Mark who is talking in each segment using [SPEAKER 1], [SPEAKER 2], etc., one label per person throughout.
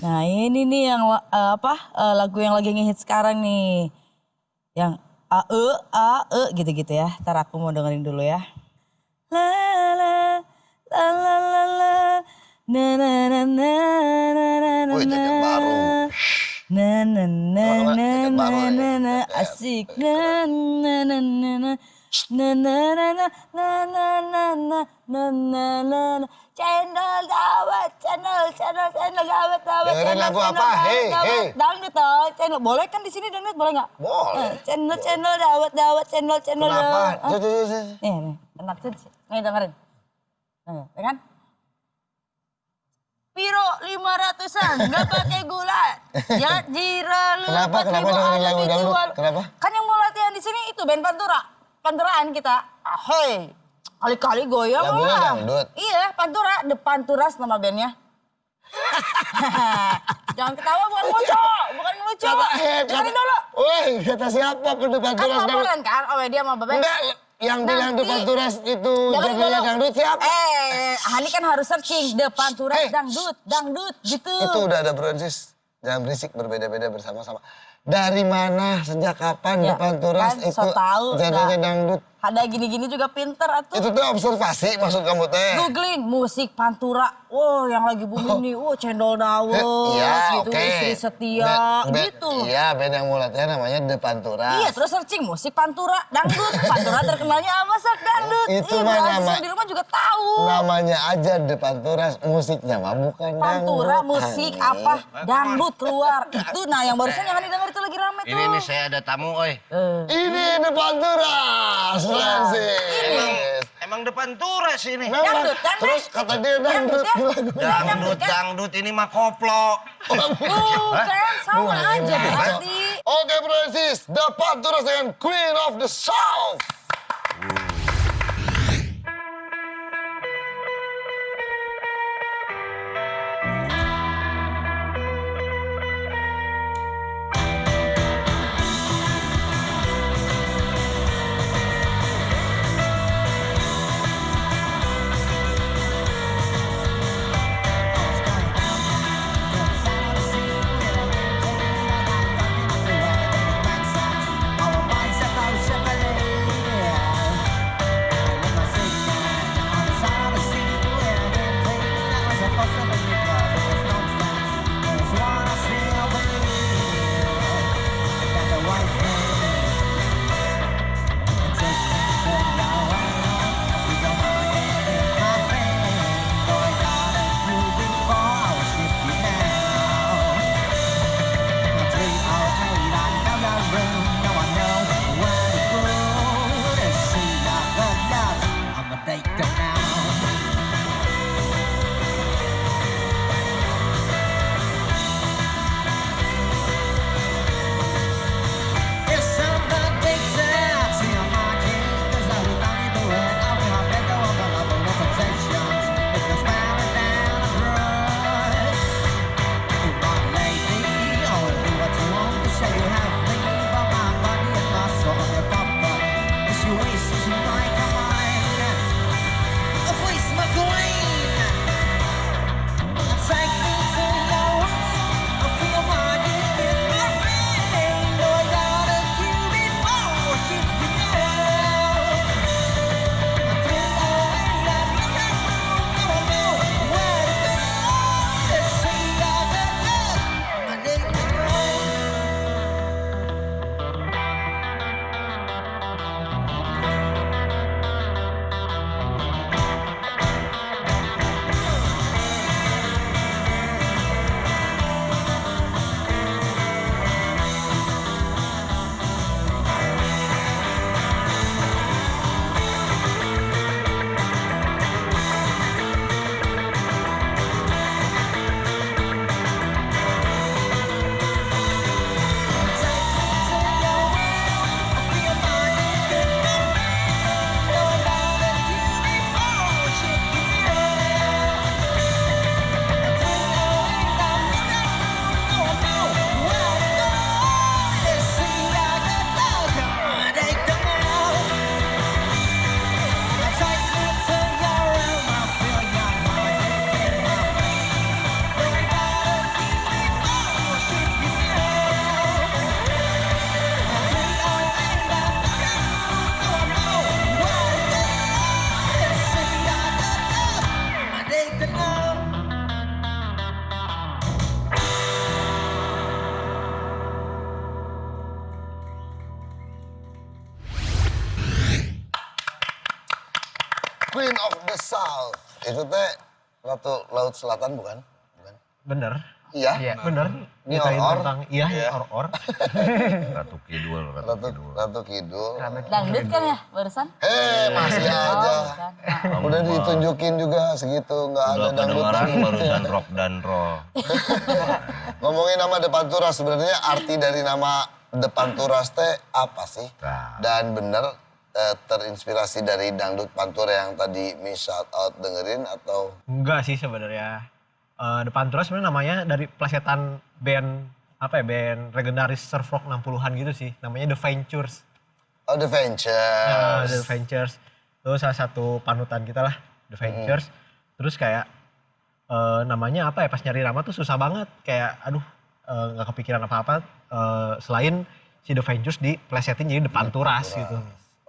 [SPEAKER 1] Nah ini nih yang lagu yang lagi ngehit sekarang nih. Yang gitu-gitu ya. Ntar aku mau dengerin dulu ya. La la la la la la na na na na na na
[SPEAKER 2] Wih, jaket baru.
[SPEAKER 1] na na na na
[SPEAKER 2] Jaket baru
[SPEAKER 1] na
[SPEAKER 2] ya.
[SPEAKER 1] na na asik na na na na na na na na na na na na na na na channel gawat channel gawat
[SPEAKER 2] Dengerin lagu apa? Hey.
[SPEAKER 1] dangdut channel boleh kan di sini dangdut boleh nggak?
[SPEAKER 2] Boleh.
[SPEAKER 1] Channel gawat channel
[SPEAKER 2] Kenapa?
[SPEAKER 1] nih enak tuh nih dengerin ya kan? Piro 500-an, nggak pakai gula. Ya jira lu.
[SPEAKER 2] Kenapa dengerin lagu dangdut? Kenapa?
[SPEAKER 1] Kan yang mau latihan di sini itu band Pantura. Panturaan kita. Hey, kali-kali goyang
[SPEAKER 2] Lagunya
[SPEAKER 1] lah.
[SPEAKER 2] dangdut?
[SPEAKER 1] Iya, Pantura. The Panturas nama bandnya. Jangan ketawa, bukan ngelucu. Dengerin dulu.
[SPEAKER 2] Woi, kata siapa ke depan
[SPEAKER 1] Kan
[SPEAKER 2] turas dangdut?
[SPEAKER 1] laporan kan, dia sama Bebek.
[SPEAKER 2] Enggak, yang bilang
[SPEAKER 1] Nanti.
[SPEAKER 2] depan turas itu
[SPEAKER 1] Dengerin
[SPEAKER 2] jadinya
[SPEAKER 1] dulu.
[SPEAKER 2] dangdut siapa?
[SPEAKER 1] Hani kan harus searching The Panturas dangdut gitu.
[SPEAKER 2] Itu udah ada Bronsis. Jangan berisik, berbeda-beda bersama-sama. Dari mana, sejak kapan
[SPEAKER 1] Ya,
[SPEAKER 2] depan turas
[SPEAKER 1] kan,
[SPEAKER 2] itu
[SPEAKER 1] so tahu,
[SPEAKER 2] jadinya
[SPEAKER 1] nah.
[SPEAKER 2] dangdut?
[SPEAKER 1] Ada gini-gini juga pinter atuh.
[SPEAKER 2] Itu tuh observasi maksud kamu teh.
[SPEAKER 1] Googling musik Pantura. Wow, yang lagi booming nih. Wow, Cendol Dawet
[SPEAKER 2] Iya,
[SPEAKER 1] gitu,
[SPEAKER 2] oke.
[SPEAKER 1] Istri Setia gitu.
[SPEAKER 2] Iya, band yang mau latihan namanya The Panturas.
[SPEAKER 1] Iya, terus searching musik Pantura, dangdut. Pantura terkenalnya apa sak dangdut.
[SPEAKER 2] Itu
[SPEAKER 1] Ih,
[SPEAKER 2] mah
[SPEAKER 1] berarti
[SPEAKER 2] nama-
[SPEAKER 1] saya di rumah juga tahu.
[SPEAKER 2] Namanya aja The Panturas, musiknya mah bukan
[SPEAKER 1] Pantura
[SPEAKER 2] dangdut.
[SPEAKER 1] musik
[SPEAKER 2] Hani.
[SPEAKER 1] apa? Dangdut keluar. Itu nah yang barusan yang Hani denger itu lagi rame tuh.
[SPEAKER 3] Ini nih saya ada tamu, oi.
[SPEAKER 2] Ini The Panturas, Francis.
[SPEAKER 3] Emang depan turas ini.
[SPEAKER 2] Memang.
[SPEAKER 1] Dangdut, kan,
[SPEAKER 2] Terus
[SPEAKER 1] Mas?
[SPEAKER 2] kata dia dangdut.
[SPEAKER 3] Dangdut ini mah koplo.
[SPEAKER 1] Bukan, sama aja berarti.
[SPEAKER 2] Oke, Francis, The Panturas dengan Queen of the South. Queen of the South. Itu teh Ratu Laut Selatan bukan?
[SPEAKER 4] Bener.
[SPEAKER 2] Iya.
[SPEAKER 4] Bener.
[SPEAKER 2] Ini
[SPEAKER 4] Nyeritain
[SPEAKER 2] or-or.
[SPEAKER 4] tentang or-or.
[SPEAKER 3] Ratu Kidul,
[SPEAKER 2] Ratu Kidul.
[SPEAKER 1] Dangdut kan ya barusan?
[SPEAKER 2] Masih aja.
[SPEAKER 1] Bukan.
[SPEAKER 2] Udah ditunjukin juga segitu, nggak ada
[SPEAKER 3] Udah kedengaran
[SPEAKER 2] dangdutan.
[SPEAKER 3] barusan rock dan roll.
[SPEAKER 2] Ngomongin nama Depan Turas, sebenarnya arti dari nama Depan Turas teh apa sih?
[SPEAKER 3] Nah.
[SPEAKER 2] Dan bener terinspirasi dari dangdut Pantura yang tadi Miss shout out dengerin atau?
[SPEAKER 4] Enggak sih sebenarnya. Depan Turas sebenarnya namanya dari plesetan band band legendaris surf rock 60-an gitu sih. Namanya The Ventures.
[SPEAKER 2] Oh, The Ventures.
[SPEAKER 4] The Ventures. Itu salah satu panutan kita lah, The Ventures. Terus kayak namanya pas nyari nama tuh susah banget. Kayak aduh nggak kepikiran apa-apa selain si The Ventures diplesetin jadi Depan Turas gitu.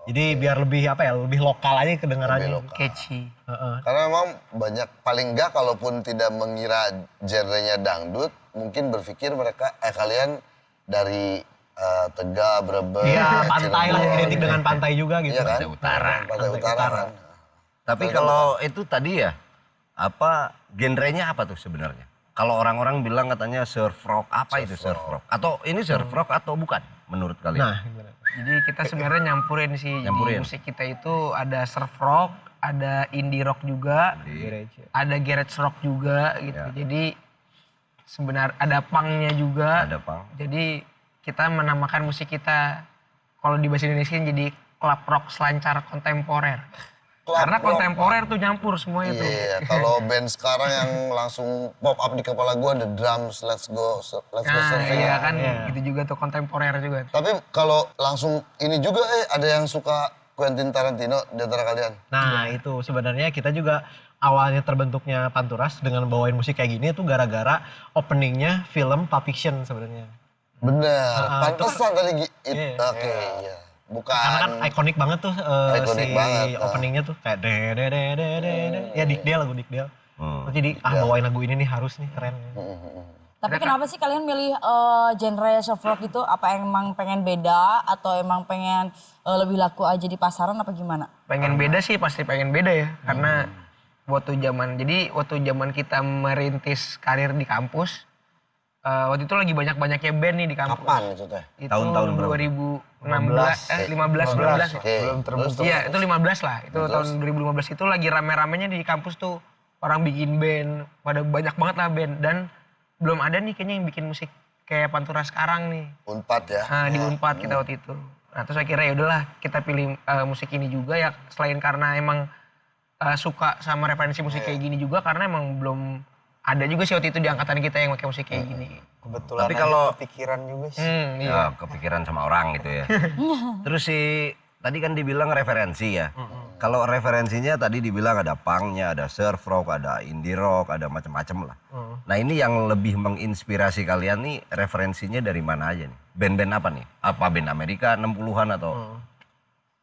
[SPEAKER 4] Jadi biar lebih lebih lokal aja kedengarannya.
[SPEAKER 2] Lebih lokal.
[SPEAKER 4] Catchy.
[SPEAKER 2] Karena memang banyak, paling enggak kalaupun tidak mengira genrenya dangdut, mungkin berpikir mereka, kalian dari Tegal, Brebes.
[SPEAKER 4] Iya, pantai lah,
[SPEAKER 2] Cirebon.
[SPEAKER 4] identik dengan pantai juga gitu.
[SPEAKER 2] Iya kan?
[SPEAKER 3] Pantai Utara.
[SPEAKER 2] Pantai Utara kan.
[SPEAKER 3] Tapi kalau itu tadi ya, genrenya apa tuh sebenarnya? Kalau orang-orang bilang katanya surf rock, apa itu surf rock? Atau ini surf rock atau bukan menurut kalian?
[SPEAKER 4] Nah, gimana?
[SPEAKER 5] Jadi kita sebenarnya nyampurin sih.
[SPEAKER 3] Nyampurin.
[SPEAKER 5] Jadi musik kita itu ada surf rock, ada indie rock juga, ada garage rock juga gitu.
[SPEAKER 3] Ya.
[SPEAKER 5] Jadi sebenarnya ada punknya juga.
[SPEAKER 3] Ada pang.
[SPEAKER 5] Jadi kita menamakan musik kita kalau di bahasa Indonesia jadi club rock selancar kontemporer.
[SPEAKER 2] Club
[SPEAKER 5] Karena
[SPEAKER 2] rock.
[SPEAKER 5] kontemporer tuh nyampur semua itu.
[SPEAKER 2] Iya, kalau band sekarang yang langsung pop up di kepala gue ada drums, let's go
[SPEAKER 5] Nah,
[SPEAKER 2] surfing.
[SPEAKER 5] iya kan,
[SPEAKER 4] Iya.
[SPEAKER 5] gitu juga tuh kontemporer juga.
[SPEAKER 2] Tapi kalau langsung ini juga ada yang suka Quentin Tarantino di antara kalian.
[SPEAKER 4] Nah itu sebenarnya kita juga awalnya terbentuknya Panturas dengan bawain musik kayak gini tuh gara-gara openingnya film Pulp Fiction sebenarnya.
[SPEAKER 2] Bener,
[SPEAKER 4] itu
[SPEAKER 2] pantesan tadi
[SPEAKER 4] Iya.
[SPEAKER 2] Oke, iya. Bukan.
[SPEAKER 4] Karena kan ikonik banget tuh
[SPEAKER 2] Ikonik
[SPEAKER 4] si
[SPEAKER 2] banget,
[SPEAKER 4] openingnya tuh kayak ya Dick Dale, lagu Dick Dale. Terus jadi bawain lagu ini nih harus nih keren.
[SPEAKER 1] Tapi kenapa sih kalian milih genre surf rock itu? Apa emang pengen beda atau emang pengen lebih laku aja di pasaran apa gimana?
[SPEAKER 5] Pengen beda sih, pasti pengen beda ya. Karena waktu zaman kita merintis karir di kampus, waktu itu lagi banyak-banyaknya band nih di kampus.
[SPEAKER 2] Kapan itu teh?
[SPEAKER 5] Itu
[SPEAKER 3] Tahun-tahun berapa?
[SPEAKER 5] 2016, 15, 16 ya.
[SPEAKER 2] Belum terbentuk.
[SPEAKER 5] Iya, itu 15 lah. Itu tahun 2015 itu lagi rame-ramenya di kampus tuh. Orang bikin band, pada banyak banget lah band. Dan belum ada nih kayaknya yang bikin musik kayak Pantura sekarang nih.
[SPEAKER 2] Unpad ya.
[SPEAKER 5] Nah, di Unpad kita waktu itu. Nah, terus akhirnya ya udahlah kita pilih musik ini juga ya, selain karena emang suka sama referensi musik kayak gini juga, karena emang belum ada juga sih waktu itu di angkatan kita yang pakai musik kayak gini.
[SPEAKER 6] Kebetulan
[SPEAKER 3] Tapi kalau-
[SPEAKER 6] kepikiran juga sih.
[SPEAKER 5] Iya.
[SPEAKER 3] Ya, kepikiran sama orang gitu ya. Terus tadi kan dibilang referensi ya. Kalau referensinya tadi dibilang ada punknya, ada surf rock, ada indie rock, ada macam-macam lah. Nah ini yang lebih menginspirasi kalian nih referensinya dari mana aja nih? Band-band apa nih? Apa band Amerika 60-an atau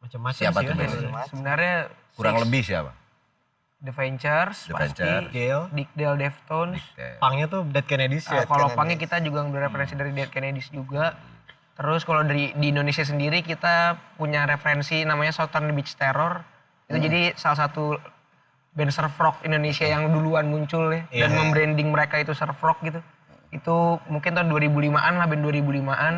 [SPEAKER 4] Macam-macam
[SPEAKER 3] siapa
[SPEAKER 4] sih
[SPEAKER 3] tuh
[SPEAKER 4] ya.
[SPEAKER 3] band?
[SPEAKER 5] Sebenarnya
[SPEAKER 3] Kurang lebih siapa?
[SPEAKER 5] The Ventures
[SPEAKER 3] The
[SPEAKER 5] pasti,
[SPEAKER 3] Ventures.
[SPEAKER 4] Dale.
[SPEAKER 5] Dick Dale Deftones.
[SPEAKER 4] Punknya tuh Dead Kennedys ya.
[SPEAKER 5] Kalau punknya kita juga ngambil referensi dari Dead Kennedys juga. Terus kalau di Indonesia sendiri kita punya referensi namanya Southern Beach Terror. Itu jadi salah satu band surf rock Indonesia yang duluan muncul ya. Dan membranding mereka itu surf rock gitu. Itu mungkin tahun 2005-an lah, band 2005-an.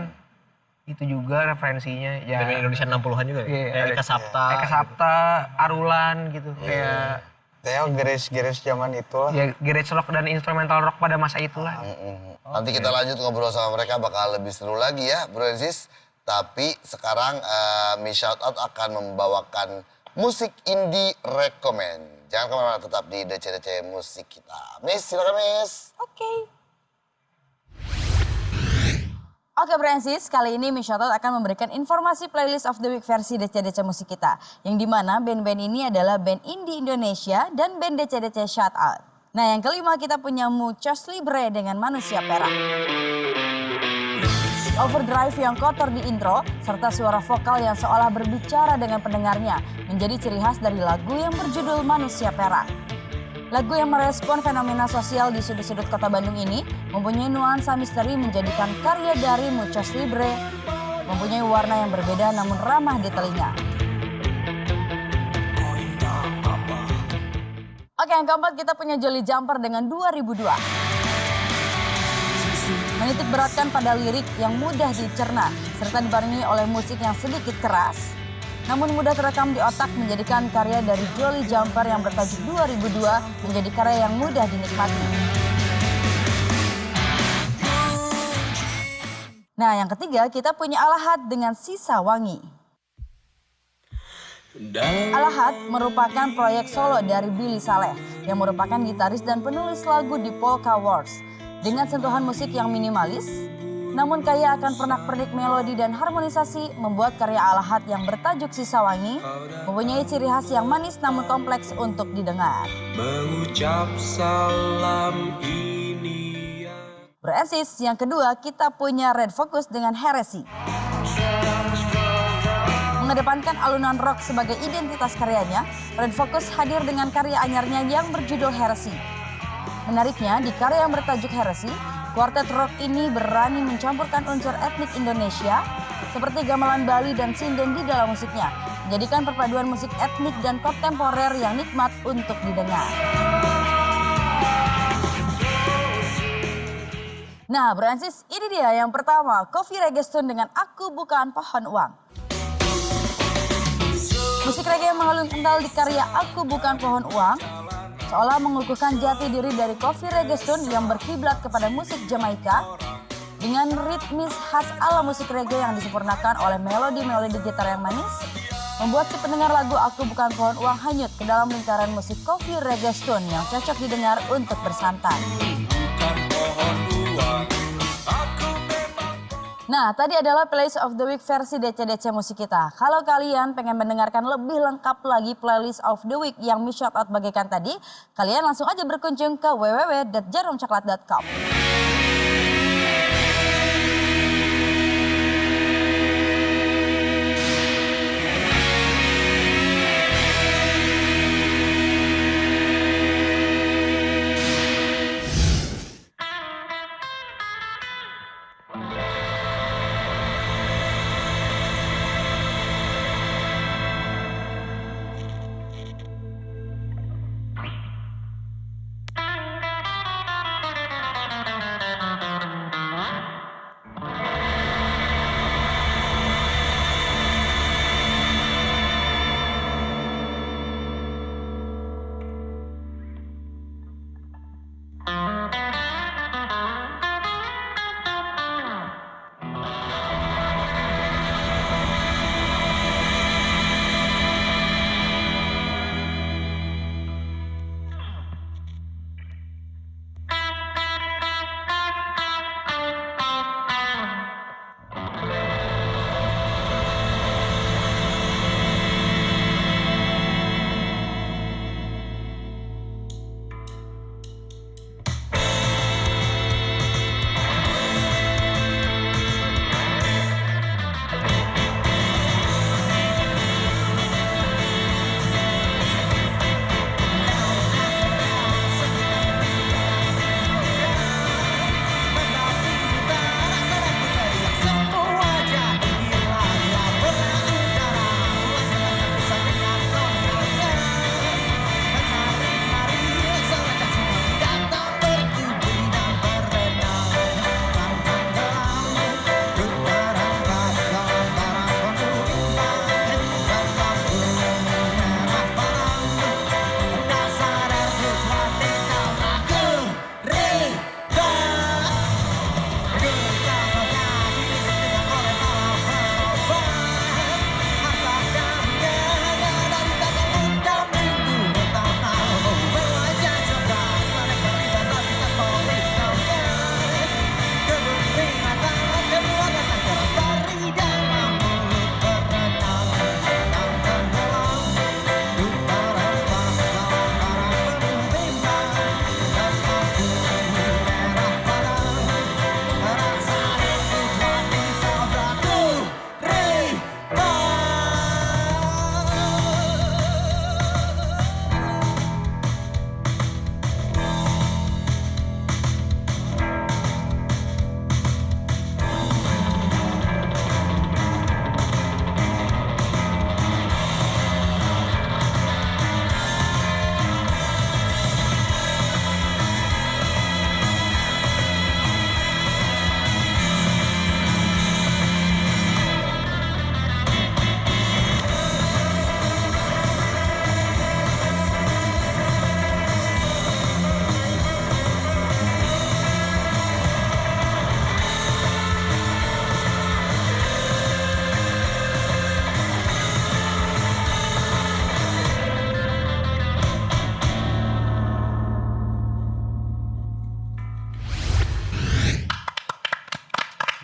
[SPEAKER 5] Itu juga referensinya ya.
[SPEAKER 4] Band Indonesia 60-an juga ya.
[SPEAKER 5] Iya,
[SPEAKER 4] Kayak
[SPEAKER 5] ada
[SPEAKER 4] Eka Sapta.
[SPEAKER 5] Eka Sapta, Arulan gitu. Kayak
[SPEAKER 6] Theo garis-garis zaman itu lah.
[SPEAKER 5] ya garage rock dan instrumental rock pada masa itulah.
[SPEAKER 2] Nanti kita lanjut ngobrol sama mereka, bakal lebih seru lagi ya Bro and Sis. Tapi sekarang Miss Shoutout akan membawakan musik indie recommend. Jangan kemana-mana, tetap di DC Musik kita. Miss, silakan Miss.
[SPEAKER 1] Oke. Oke Francis, kali ini Miss Shoutout akan memberikan informasi playlist of the week versi DC Musik kita. Yang dimana band-band ini adalah band indie Indonesia dan band DC Shoutout. Nah yang kelima kita punya Muchos Libre dengan Manusia Perak. Overdrive yang kotor di intro, serta suara vokal yang seolah berbicara dengan pendengarnya menjadi ciri khas dari lagu yang berjudul Manusia Perak. Lagu yang merespon fenomena sosial di sudut-sudut kota Bandung ini mempunyai nuansa misteri menjadikan karya dari Muchos Libre mempunyai warna yang berbeda namun ramah di telinga. Oke, yang keempat kita punya Jolly Jumper dengan 2002. Menitik beratkan pada lirik yang mudah dicerna, serta dibarengi oleh musik yang sedikit keras, namun mudah terekam di otak, menjadikan karya dari Jolly Jumper yang bertajuk 2002 menjadi karya yang mudah dinikmati. Nah, yang ketiga kita punya Alahat dengan Sisa Wangi. Alahat merupakan proyek solo dari Billy Saleh yang merupakan gitaris dan penulis lagu di Polka Wars. Dengan sentuhan musik yang minimalis, namun kaya akan pernak-pernik melodi dan harmonisasi, membuat karya Alahat yang bertajuk Sisa Wangi mempunyai ciri khas yang manis namun kompleks untuk didengar.
[SPEAKER 7] Mengucap salam ini.
[SPEAKER 1] Beresis, yang kedua kita punya Red Focus dengan Heresy. Mengedepankan alunan rock sebagai identitas karyanya, Red Focus hadir dengan karya anyarnya yang berjudul Heresy. Menariknya, di karya yang bertajuk Heresy, kuartet rock ini berani mencampurkan unsur etnik Indonesia seperti gamelan Bali dan sinden di dalam musiknya, menjadikan perpaduan musik etnik dan kontemporer yang nikmat untuk didengar. Nah, Bransis, ini dia yang pertama, Coffee Reggae Stone dengan Aku Bukan Pohon Uang. Musik reggae yang mengalun kental di karya Aku Bukan Pohon Uang seolah mengukuhkan jati diri dari Coffee Reggae Stone yang berkiblat kepada musik Jamaika dengan ritmis khas ala musik reggae yang disempurnakan oleh melodi-melodi gitar yang manis, membuat si pendengar lagu Aku Bukan Pohon Uang hanyut ke dalam lingkaran musik Coffee Reggae Stone yang cocok didengar untuk bersantai. Nah, tadi adalah Playlist of the Week versi DC-DC musik kita. Kalau kalian pengen mendengarkan lebih lengkap lagi Playlist of the Week yang Miss Shout Out bagikan tadi, kalian langsung aja berkunjung ke www.jarumcoklat.com.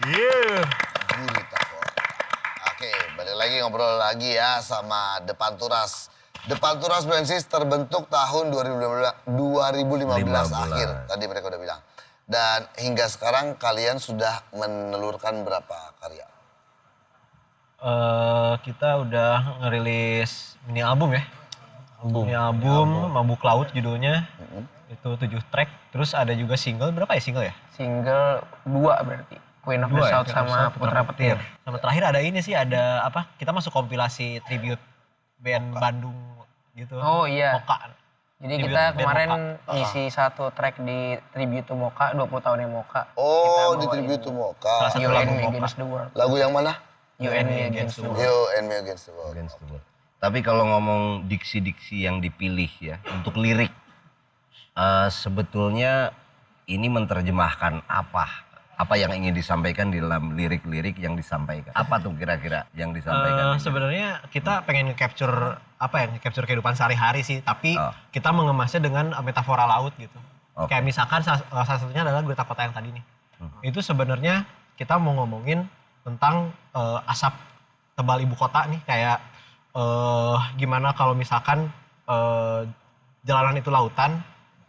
[SPEAKER 2] Gurita kok. Oke, balik lagi ngobrol lagi ya sama The Panturas. The Panturas Bransis terbentuk tahun 2015 akhir. Tadi mereka udah bilang. Dan hingga sekarang kalian sudah menelurkan berapa karya?
[SPEAKER 4] Kita udah ngerilis mini album ya. Mini album Mabuk Laut judulnya. Itu 7 track. Terus ada juga single, berapa ya single ya?
[SPEAKER 5] Single 2 berarti. Queen of the South sama Putra Petir.
[SPEAKER 4] Sama terakhir ada ini sih, ada apa? Kita masuk kompilasi tribute band Bandung gitu.
[SPEAKER 5] Oh iya.
[SPEAKER 4] Moka.
[SPEAKER 5] Jadi
[SPEAKER 4] Tribute
[SPEAKER 5] kita
[SPEAKER 4] band
[SPEAKER 5] kemarin
[SPEAKER 4] Moka.
[SPEAKER 5] ngisi satu track di Tribute to Moka, 20 tahunnya Moka.
[SPEAKER 2] Oh,
[SPEAKER 5] Kita
[SPEAKER 2] di
[SPEAKER 5] bawain
[SPEAKER 2] Tribute to Moka.
[SPEAKER 4] Salah satu
[SPEAKER 5] You
[SPEAKER 4] lagu
[SPEAKER 5] and Me
[SPEAKER 4] Moka.
[SPEAKER 5] Against the World.
[SPEAKER 2] Lagu yang mana?
[SPEAKER 5] You and Me Against the World.
[SPEAKER 2] You and Me Against the World.
[SPEAKER 3] Against the World. Tapi kalau ngomong diksi-diksi yang dipilih ya untuk lirik, sebetulnya ini menerjemahkan apa yang ingin disampaikan di dalam lirik-lirik yang disampaikan. Apa tuh kira-kira yang disampaikan?
[SPEAKER 4] Sebenarnya kita pengen nge-capture nge-capture kehidupan sehari-hari sih, tapi kita mengemasnya dengan metafora laut gitu.
[SPEAKER 3] Oke.
[SPEAKER 4] Kayak misalkan salah satunya adalah Gurita Kota yang tadi nih. Itu sebenarnya kita mau ngomongin tentang asap tebal ibu kota nih, kayak gimana kalau misalkan jalanan itu lautan.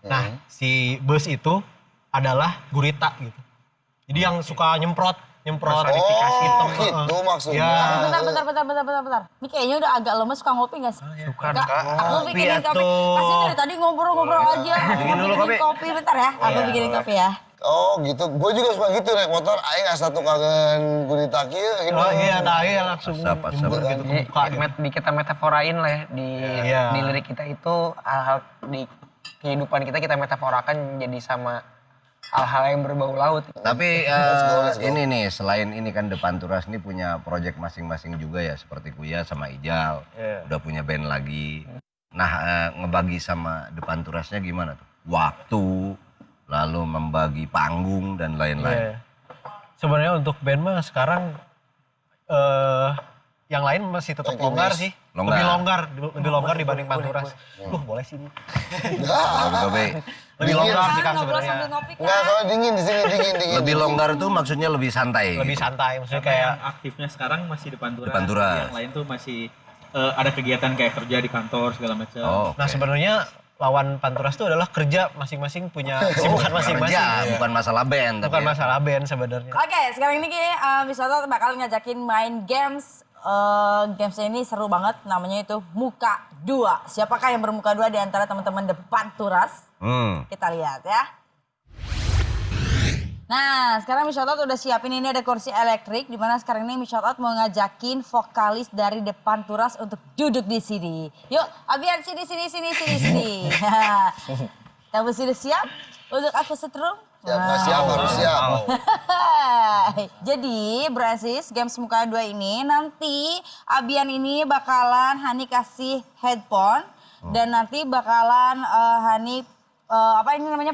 [SPEAKER 4] Nah, si bus itu adalah gurita gitu. Jadi yang suka nyemprot
[SPEAKER 5] Personifikasi
[SPEAKER 2] Oh, gitu maksudnya.
[SPEAKER 4] Ya.
[SPEAKER 1] Bentar. Ini kayaknya udah agak lemes, suka ngopi gak sih?
[SPEAKER 5] Suka.
[SPEAKER 1] Aku bikinin kopi.
[SPEAKER 4] atuh.
[SPEAKER 1] Kasih dari tadi ngobrol-ngobrol aja.
[SPEAKER 3] Bikin dulu
[SPEAKER 1] Bikinin kopi bentar ya. Aku bikinin kopi ya.
[SPEAKER 2] Oh gitu, gue juga suka gitu naik motor. Aing satu kangen gurita kieu.
[SPEAKER 4] Oh iya, nah iya langsung
[SPEAKER 3] Asap.
[SPEAKER 4] nyembur gitu ke muka gitu.
[SPEAKER 5] Di kita metaforain lah ya,
[SPEAKER 4] Iya.
[SPEAKER 5] di lirik kita itu hal-hal di kehidupan kita metaforakan jadi sama hal-hal yang berbau laut.
[SPEAKER 3] Tapi
[SPEAKER 2] Let's go.
[SPEAKER 3] ini nih, selain ini kan The Panturas ini punya project masing-masing juga ya, seperti Kuya sama Ijal. Udah punya band lagi. Nah, ngebagi sama The Panturasnya gimana tuh? Waktu, lalu membagi panggung dan lain-lain.
[SPEAKER 4] Iya. Sebenarnya untuk band mah sekarang yang lain masih tetap longgar sih.
[SPEAKER 3] Longgar.
[SPEAKER 4] Lebih longgar dibanding Panturas. Boleh sih.
[SPEAKER 3] Kopi-kopi.
[SPEAKER 4] Lebih longgar sih Kang
[SPEAKER 1] Ngobrol
[SPEAKER 4] sebenarnya.
[SPEAKER 1] sambil ngopi kan.
[SPEAKER 2] Enggak, kalau dingin di sini dingin.
[SPEAKER 3] Lebih longgar tuh maksudnya lebih santai.
[SPEAKER 4] Lebih
[SPEAKER 3] gitu.
[SPEAKER 4] santai, maksudnya
[SPEAKER 8] Kayak
[SPEAKER 4] kayak
[SPEAKER 8] aktifnya sekarang masih di Panturas.
[SPEAKER 3] Di Panturas.
[SPEAKER 8] Yang lain tuh masih ada kegiatan kayak kerja di kantor segala macam.
[SPEAKER 3] Oh,
[SPEAKER 4] nah sebenarnya lawan Panturas itu adalah kerja masing-masing punya kesibukan masing-masing.
[SPEAKER 3] kerja, bukan masalah band.
[SPEAKER 4] Bukan
[SPEAKER 3] tapi ya.
[SPEAKER 4] masalah band sebenarnya.
[SPEAKER 1] Oke, sekarang ini Wisata bakal ngajakin main games. Gamesnya ini seru banget, namanya itu Muka 2. Siapakah yang bermuka 2 di antara teman-teman The Panturas? Kita lihat ya. Nah, sekarang Miss Shoutout udah siapin ini ada kursi elektrik, di mana sekarang ini Miss Shoutout mau ngajakin vokalis dari The Panturas untuk duduk di sini. Yuk, Abian sini. Kamu sudah siap untuk aku setrum?
[SPEAKER 2] Siap, harus siap.
[SPEAKER 1] Jadi Bransis Games Muka 2 ini nanti Abian ini bakalan Hani kasih headphone dan nanti bakalan Hani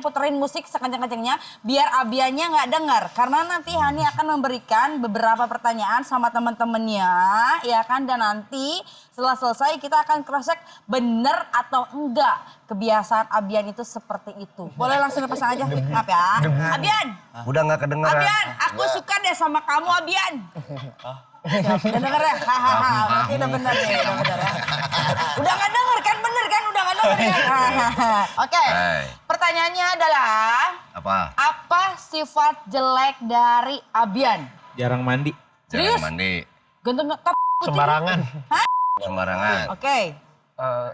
[SPEAKER 1] puterin musik sekencang-kencangnya biar Abiannya nggak dengar, karena nanti Hani akan memberikan beberapa pertanyaan sama teman-temannya ya kan, dan nanti setelah selesai kita akan cross check bener atau enggak kebiasaan Abian itu seperti itu. Boleh langsung lepasan aja. Maaf ya. Abian.
[SPEAKER 3] Udah nggak kedengeran.
[SPEAKER 1] Abian, aku suka deh sama kamu Abian. Udah denger ya? Hahaha, berarti udah bener nih, udah bener ya. Udah gak denger kan, bener kan? Udah gak denger kan? Oke,
[SPEAKER 3] Hai.
[SPEAKER 1] pertanyaannya adalah apa sifat jelek dari Abian?
[SPEAKER 8] Jarang mandi.
[SPEAKER 1] Serius?
[SPEAKER 3] Jarang mandi.
[SPEAKER 1] Ganteng kap
[SPEAKER 4] Sembarangan.
[SPEAKER 3] Sembarangan.
[SPEAKER 1] Oke,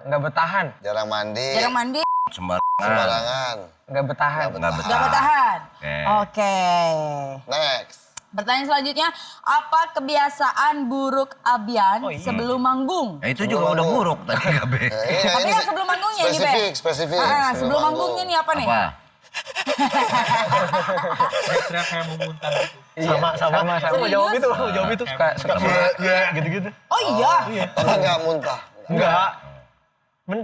[SPEAKER 5] Nggak bertahan,
[SPEAKER 2] Jarang mandi.
[SPEAKER 1] jarang mandi,
[SPEAKER 2] Sembarangan.
[SPEAKER 5] nggak bertahan.
[SPEAKER 3] Nggak
[SPEAKER 1] gak
[SPEAKER 3] betah.
[SPEAKER 1] bertahan.
[SPEAKER 3] Oke.
[SPEAKER 1] Oke.
[SPEAKER 2] Next.
[SPEAKER 1] Pertanyaan selanjutnya, apa kebiasaan buruk Abian sebelum manggung?
[SPEAKER 3] Ya, itu juga udah buruk tadi KB.
[SPEAKER 1] Tapi kan sebelum manggungnya nih, Be.
[SPEAKER 2] Spesifik.
[SPEAKER 1] Sebelum manggungnya nih apa nih?
[SPEAKER 3] Apa?
[SPEAKER 8] Teriak kayak mau muntah gitu.
[SPEAKER 4] Sama. Aku mau jawab itu,
[SPEAKER 5] Suka
[SPEAKER 4] gitu-gitu.
[SPEAKER 1] Oh iya?
[SPEAKER 2] Tapi nggak muntah.
[SPEAKER 4] Enggak.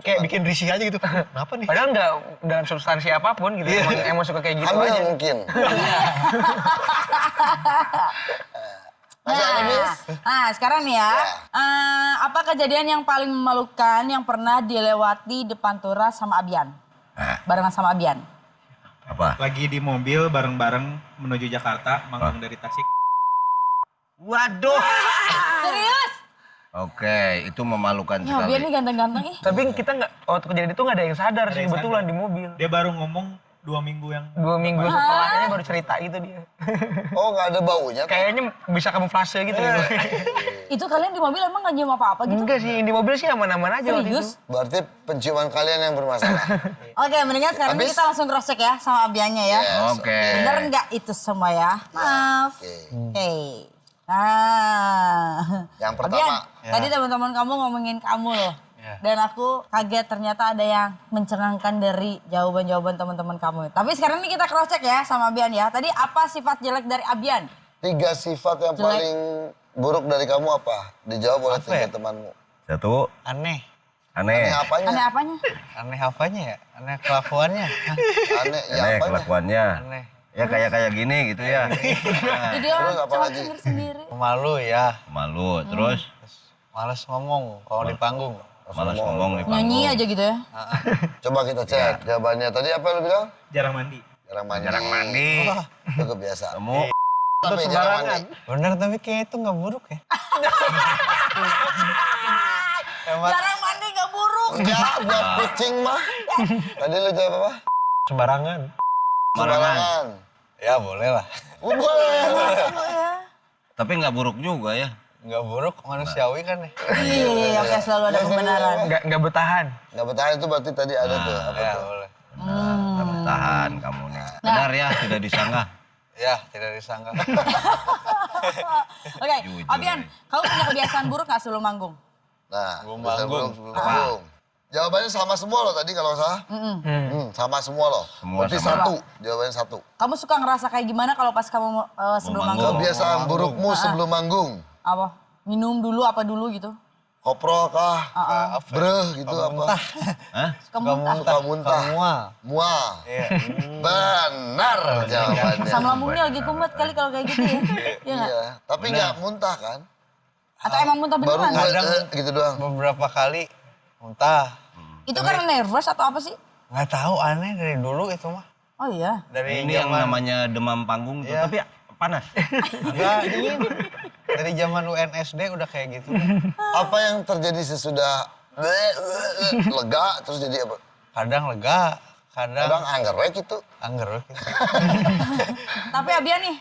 [SPEAKER 4] Kayak bikin risih aja gitu. Kenapa nih?
[SPEAKER 5] Padahal nggak dalam substansi apapun gitu. Emang suka kayak gitu
[SPEAKER 2] Hamil
[SPEAKER 5] aja.
[SPEAKER 2] mungkin. Masih ada, Miss?
[SPEAKER 1] Nah, sekarang nih ya. Apa kejadian yang paling memalukan yang pernah dilewati di Panturas sama Abian? Barengan sama Abian.
[SPEAKER 3] Apa?
[SPEAKER 8] Lagi di mobil bareng-bareng menuju Jakarta, manggung dari Tasik.
[SPEAKER 3] Waduh.
[SPEAKER 1] Serius?
[SPEAKER 3] Oke, itu memalukan
[SPEAKER 1] Ya, Abian
[SPEAKER 3] sekali.
[SPEAKER 1] nih ganteng-ganteng ih.
[SPEAKER 5] Tapi kita nggak, waktu kejadian itu nggak ada yang sadar sih, kebetulan di mobil.
[SPEAKER 8] Dia baru ngomong 2 minggu yang
[SPEAKER 5] 2 minggu setelahnya baru cerita itu dia.
[SPEAKER 2] Oh nggak ada baunya?
[SPEAKER 5] Kayaknya bisa kamuflase gitu.
[SPEAKER 1] Itu kalian di mobil emang gak nyium apa-apa gitu?
[SPEAKER 5] Enggak sih, di mobil sih aman-aman aja waktu itu.
[SPEAKER 1] Serius?
[SPEAKER 2] Berarti penciuman kalian yang bermasalah.
[SPEAKER 1] Oke, mendingan sekarang
[SPEAKER 2] Habis?
[SPEAKER 1] kita langsung cross check ya sama Abiannya ya.
[SPEAKER 2] Yes,
[SPEAKER 3] Oke.
[SPEAKER 1] Bener nggak itu semua ya? Maaf. Oke. Nah,
[SPEAKER 2] Yang pertama,
[SPEAKER 1] Abian, tadi teman-teman kamu ngomongin kamu loh. Dan aku kaget ternyata ada yang mencengangkan dari jawaban-jawaban teman-teman kamu. Tapi sekarang ini kita cross check ya sama Abian ya. Tadi apa sifat jelek dari Abian?
[SPEAKER 2] 3 sifat yang
[SPEAKER 1] Jelek.
[SPEAKER 2] paling buruk dari kamu apa? Dijawab oleh 3 temanmu.
[SPEAKER 3] 1,
[SPEAKER 6] Aneh.
[SPEAKER 3] aneh.
[SPEAKER 2] Aneh apanya?
[SPEAKER 1] Aneh apanya?
[SPEAKER 6] Aneh apanya ya? Aneh kelakuannya.
[SPEAKER 2] Aneh, ya
[SPEAKER 3] Aneh
[SPEAKER 2] apanya?
[SPEAKER 3] kelakuannya.
[SPEAKER 6] Aneh.
[SPEAKER 3] Ya kayak gini gitu ya.
[SPEAKER 1] Jadi
[SPEAKER 2] Terus
[SPEAKER 1] orang
[SPEAKER 2] apa lagi?
[SPEAKER 1] cengir sendiri.
[SPEAKER 6] Malu ya.
[SPEAKER 3] Malu, terus
[SPEAKER 6] Males ngomong kalau di panggung.
[SPEAKER 3] malas ngomong nih
[SPEAKER 1] Nyanyi aja gitu ya.
[SPEAKER 2] Coba kita cek jawabannya. Tadi apa lu bilang?
[SPEAKER 8] jarang mandi.
[SPEAKER 2] Jarang mandi.
[SPEAKER 3] jarang mandi.
[SPEAKER 2] Itu kebiasaan.
[SPEAKER 3] Kamu
[SPEAKER 2] Tapi jarang mandi.
[SPEAKER 6] Bener tapi kayak itu nggak buruk ya.
[SPEAKER 1] Jarang mandi gak buruk.
[SPEAKER 2] Enggak, buat kucing mah. Tadi lu jawab apa?
[SPEAKER 4] Sembarangan.
[SPEAKER 2] Sembarangan.
[SPEAKER 6] Ya boleh lah.
[SPEAKER 2] Boleh.
[SPEAKER 3] tapi nggak buruk juga ya.
[SPEAKER 6] Nggak buruk, manusiawi kan ya.
[SPEAKER 1] Iya, oke selalu ada pembenaran.
[SPEAKER 5] Nggak bertahan.
[SPEAKER 2] Nggak bertahan itu berarti tadi ada tuh. Apa
[SPEAKER 6] Ya
[SPEAKER 2] tuh?
[SPEAKER 6] boleh.
[SPEAKER 3] Nggak bertahan kamu nih. Benar ya, tidak disanggah.
[SPEAKER 6] Ya tidak disangka.
[SPEAKER 1] Oke,
[SPEAKER 3] Jujur,
[SPEAKER 1] Abian, kamu punya kebiasaan buruk gak sebelum manggung?
[SPEAKER 2] Nah,
[SPEAKER 6] Belum
[SPEAKER 2] bisa
[SPEAKER 6] manggung.
[SPEAKER 2] belum manggung. Jawabannya sama semua loh tadi kalau nggak salah. Sama semua loh.
[SPEAKER 3] Semua
[SPEAKER 2] Berarti
[SPEAKER 3] sama.
[SPEAKER 2] 1, jawabannya 1.
[SPEAKER 1] Kamu suka ngerasa kayak gimana kalau pas kamu sebelum
[SPEAKER 3] manggung?
[SPEAKER 1] manggung?
[SPEAKER 2] Kebiasaan burukmu sebelum manggung.
[SPEAKER 1] Apa? Minum dulu apa dulu gitu?
[SPEAKER 2] Koprol kah? Breh gitu apa?
[SPEAKER 3] Hah?
[SPEAKER 1] Suka muntah?
[SPEAKER 2] Suka muntah.
[SPEAKER 6] Semua.
[SPEAKER 2] Mual.
[SPEAKER 6] Iya.
[SPEAKER 2] Benar jawabannya.
[SPEAKER 1] Asam lambungnya lagi kumat kali kalau kayak gitu ya. Iya nggak?
[SPEAKER 2] Iya, tapi nggak muntah kan?
[SPEAKER 1] Atau emang muntah
[SPEAKER 2] Baru
[SPEAKER 1] beneran?
[SPEAKER 6] Kadang-
[SPEAKER 2] gitu doang.
[SPEAKER 6] Beberapa kali muntah.
[SPEAKER 1] Itu karena nervous atau apa sih?
[SPEAKER 6] Nggak tahu aneh dari dulu itu mah.
[SPEAKER 1] Oh iya.
[SPEAKER 6] Dari
[SPEAKER 3] Ini yang
[SPEAKER 6] zaman
[SPEAKER 3] namanya demam panggung tuh,
[SPEAKER 6] Iya.
[SPEAKER 3] tapi panas.
[SPEAKER 6] enggak dingin. Dari zaman UNSD udah kayak gitu.
[SPEAKER 2] Apa yang terjadi sesudah lega terus jadi apa?
[SPEAKER 6] Kadang lega, kadang
[SPEAKER 2] Kadang anggerek itu.
[SPEAKER 6] angger.
[SPEAKER 1] Tapi Abian nih,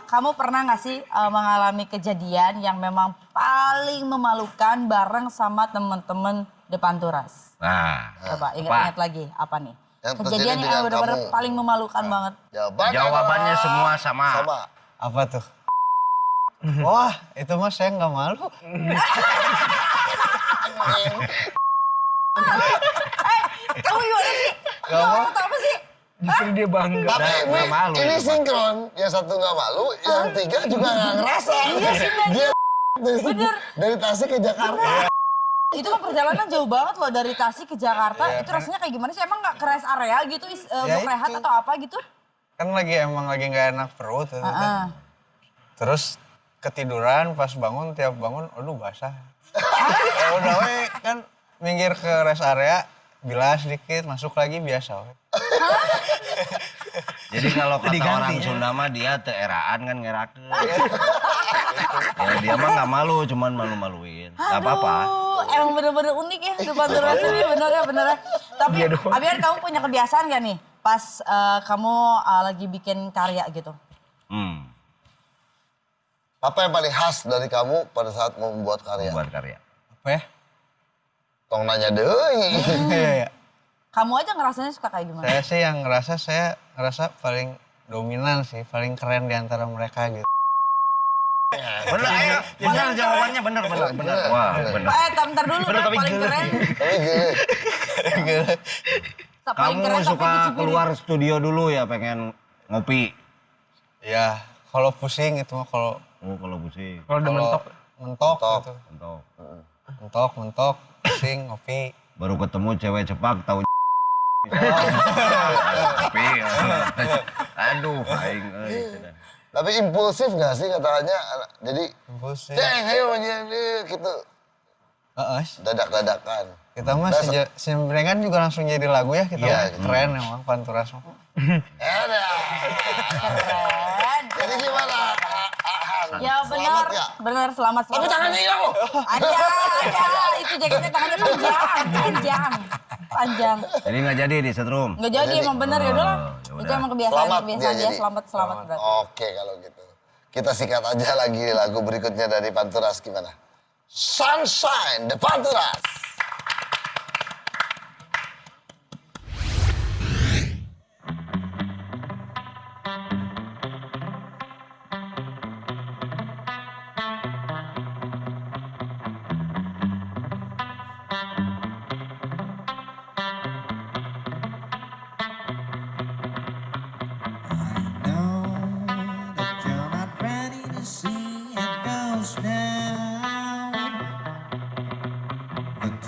[SPEAKER 1] kamu pernah nggak sih mengalami kejadian yang memang paling memalukan bareng sama temen-temen depan turas?
[SPEAKER 3] Nah,
[SPEAKER 1] Coba ingat-ingat lagi, apa nih?
[SPEAKER 2] Yang
[SPEAKER 1] Kejadian
[SPEAKER 2] terjadi
[SPEAKER 1] yang
[SPEAKER 2] dengan
[SPEAKER 1] benar-benar
[SPEAKER 2] kamu.
[SPEAKER 1] paling memalukan banget.
[SPEAKER 3] jawabannya semua sama.
[SPEAKER 2] Sama.
[SPEAKER 6] Apa tuh? Wah, itu mah saya nggak malu.
[SPEAKER 1] Kamu gimana sih?
[SPEAKER 6] Gak mau.
[SPEAKER 1] Kamu apa sih?
[SPEAKER 5] Justru dia bangga.
[SPEAKER 2] Tapi
[SPEAKER 3] nggak malu
[SPEAKER 2] ini
[SPEAKER 3] itu, Pak.
[SPEAKER 2] sinkron. Yang satu nggak malu, yang 3 juga nggak ngerasa. Dia dari Tasik ke Jakarta.
[SPEAKER 1] Itu kan perjalanan jauh banget loh dari Tasik ke Jakarta. Itu rasanya kayak gimana sih? Emang nggak ke rest area gitu,
[SPEAKER 6] Ya
[SPEAKER 1] untuk rehat
[SPEAKER 6] itu.
[SPEAKER 1] atau apa gitu?
[SPEAKER 6] Kan emang lagi nggak enak perut.
[SPEAKER 1] Heeh.
[SPEAKER 6] Terus ketiduran pas bangun, tiap bangun, aduh basah. Ya udah we, kan minggir ke rest area, bilas sedikit, masuk lagi biasa we.
[SPEAKER 3] Jadi kalau kata orang Sunda mah dia teeraan kan ngerakeun. Ya dia mah nggak malu, cuman malu-maluin. Nggak apa-apa.
[SPEAKER 1] Aduh, emang bener-bener unik ya depan turas ini, bener ya, bener ya. Tapi Abian, kamu punya kebiasaan gak nih pas kamu lagi bikin karya gitu?
[SPEAKER 2] Apa yang paling khas dari kamu pada saat membuat karya?
[SPEAKER 3] Buat karya.
[SPEAKER 6] Apa ya?
[SPEAKER 2] Tong nanya deh.
[SPEAKER 6] Iya, iya.
[SPEAKER 1] Kamu aja ngerasanya suka kayak gimana?
[SPEAKER 6] Saya sih yang saya ngerasa paling dominan sih, paling keren di antara mereka gitu.
[SPEAKER 3] Bener, ayo. Bener jawabannya bener. Wah, bener.
[SPEAKER 1] Bentar dulu, paling keren.
[SPEAKER 2] Tapi gini,
[SPEAKER 1] Paling keren
[SPEAKER 3] Kamu
[SPEAKER 1] tapi
[SPEAKER 3] suka
[SPEAKER 1] dicubit.
[SPEAKER 3] keluar studio dulu ya pengen ngopi?
[SPEAKER 6] Ya, kalau pusing itu mah kalau
[SPEAKER 3] Oh, kalau pusing.
[SPEAKER 5] Kalau udah mentok.
[SPEAKER 6] mentok gitu.
[SPEAKER 3] Mentok.
[SPEAKER 6] Mentok, pusing, ngopi.
[SPEAKER 3] Baru ketemu cewek cepak tahu tapi aduh aing euy.
[SPEAKER 2] tapi impulsif nggak sih katanya? Jadi,
[SPEAKER 6] Pusing.
[SPEAKER 2] ceng, ayo jadi gitu.
[SPEAKER 6] Heeh.
[SPEAKER 2] Dadak-dadakan.
[SPEAKER 6] Kita mah sebenarnya kan juga langsung jadi lagu ya kita.
[SPEAKER 2] Iya,
[SPEAKER 6] mah. Keren emang Panturas mah.
[SPEAKER 2] Ada.
[SPEAKER 1] Keren.
[SPEAKER 2] Jadi gimana?
[SPEAKER 1] Ya benar bener selamat.
[SPEAKER 2] Tapi tangannya hilang loh.
[SPEAKER 1] Ada, itu jaketnya tangannya panjang.
[SPEAKER 3] Jadi nggak jadi disetrum.
[SPEAKER 1] Nggak jadi emang bener ya udahlah.
[SPEAKER 3] ya
[SPEAKER 1] Itu
[SPEAKER 3] udah.
[SPEAKER 1] emang kebiasaan
[SPEAKER 2] Selamat
[SPEAKER 1] dia
[SPEAKER 2] dia jadi.
[SPEAKER 1] selamat berarti.
[SPEAKER 2] Oke kalau gitu. Kita sikat aja lagi lagu berikutnya dari Panturas gimana? Sunshine, The Panturas.
[SPEAKER 9] The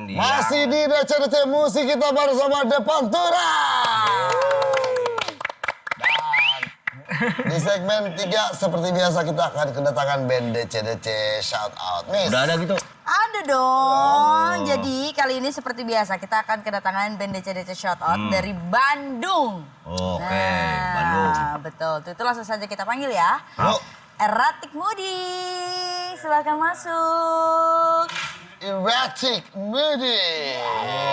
[SPEAKER 3] India.
[SPEAKER 2] Masih di DC Musik kita bersama Depantura. Dan di segmen 3 seperti biasa kita akan kedatangan band DC Shout Out. Miss.
[SPEAKER 3] Udah ada gitu?
[SPEAKER 1] Ada dong. Jadi kali ini seperti biasa kita akan kedatangan band DC Shoutout dari Bandung.
[SPEAKER 3] Oke, Bandung.
[SPEAKER 1] Betul. Itu langsung saja kita panggil ya.
[SPEAKER 2] Yuk.
[SPEAKER 1] Erratic Moody. Silakan masuk.
[SPEAKER 2] Erratic Moody.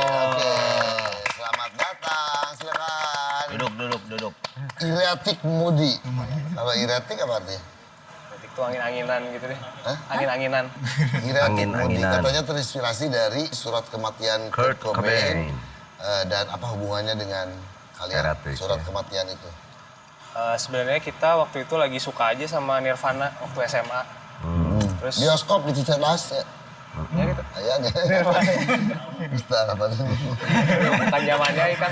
[SPEAKER 2] Oke, selamat datang. Silakan.
[SPEAKER 3] Duduk.
[SPEAKER 2] Erratic Moody. Kalau erratic apa artinya?
[SPEAKER 5] Itu angin-anginan gitu deh.
[SPEAKER 2] Hah?
[SPEAKER 5] Angin-anginan.
[SPEAKER 2] Erratic Moody
[SPEAKER 3] Angin-anginan.
[SPEAKER 2] katanya terinspirasi dari surat kematian
[SPEAKER 3] Kurt
[SPEAKER 2] Kurt Cobain.
[SPEAKER 3] Cobain.
[SPEAKER 2] Dan apa hubungannya dengan kalian?
[SPEAKER 3] Erratic,
[SPEAKER 2] Surat
[SPEAKER 3] ya.
[SPEAKER 2] kematian itu.
[SPEAKER 5] Sebenarnya kita waktu itu lagi suka aja sama Nirvana waktu SMA. Terus
[SPEAKER 2] Bioskop di Cicelas ya.
[SPEAKER 5] ya gitu.
[SPEAKER 2] Ayahnya. Bisa apa
[SPEAKER 5] Bukan zamannya kan.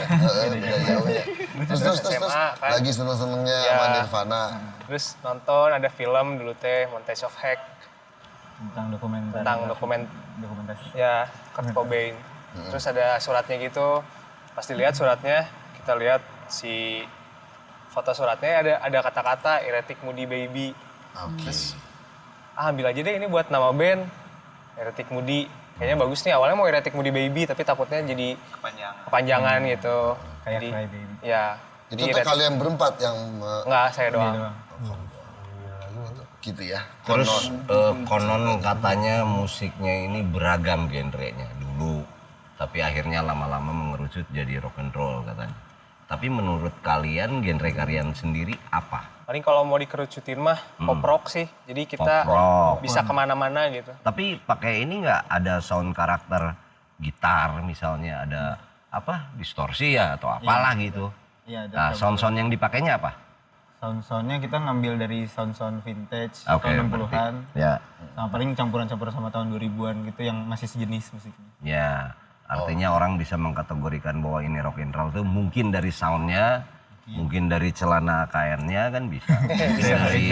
[SPEAKER 2] Beda jauh ya. Terus
[SPEAKER 5] SMA, kan.
[SPEAKER 2] lagi seneng-senengnya
[SPEAKER 5] Ya.
[SPEAKER 2] sama Nirvana.
[SPEAKER 5] Terus nonton ada film dulu teh Montage of Heck
[SPEAKER 8] Tentang dokumenter.
[SPEAKER 5] tentang
[SPEAKER 8] dokumentasi.
[SPEAKER 5] ya Kurt Cobain. Terus ada suratnya gitu. Pas dilihat suratnya, kita lihat si foto suratnya ada kata-kata Erratic Moody Baby.
[SPEAKER 2] Oke.
[SPEAKER 5] Ambil aja deh ini buat nama band Erratic Moody. Kayaknya bagus nih, awalnya mau Erratic Moody Baby tapi takutnya jadi kepanjangan gitu.
[SPEAKER 8] Kayak
[SPEAKER 5] Jadi,
[SPEAKER 8] Cry Baby.
[SPEAKER 5] ya.
[SPEAKER 2] Itu
[SPEAKER 5] Jadi
[SPEAKER 2] tuh
[SPEAKER 5] Erratic-
[SPEAKER 2] kalian berempat yang
[SPEAKER 5] Enggak, saya
[SPEAKER 8] Dia
[SPEAKER 5] doang.
[SPEAKER 8] doang.
[SPEAKER 2] gitu ya.
[SPEAKER 3] Terus
[SPEAKER 2] Konon.
[SPEAKER 3] konon katanya musiknya ini beragam genrenya dulu. Tapi akhirnya lama-lama mengerucut jadi rock and roll katanya. Tapi menurut kalian genre kalian sendiri apa?
[SPEAKER 5] Paling kalau mau dikerucutin mah pop rock sih. Jadi kita
[SPEAKER 3] Pop rock.
[SPEAKER 5] bisa kemana-mana gitu.
[SPEAKER 3] Tapi pakai ini nggak ada sound karakter gitar misalnya, ada apa distorsi ya atau apalah gitu.
[SPEAKER 8] Iya, ada
[SPEAKER 3] Nah, sound-sound yang dipakainya apa?
[SPEAKER 8] sound-soundnya kita ngambil dari sound-sound vintage
[SPEAKER 3] Oke,
[SPEAKER 8] tahun
[SPEAKER 3] berarti.
[SPEAKER 8] 60-an.
[SPEAKER 3] Ya,
[SPEAKER 8] Sama paling campuran-campuran sama tahun 2000-an gitu yang masih sejenis musiknya.
[SPEAKER 3] ya. Artinya orang bisa mengkategorikan bahwa ini rock and roll tuh mungkin dari soundnya, mungkin dari celana kainnya kan bisa. Mungkin dari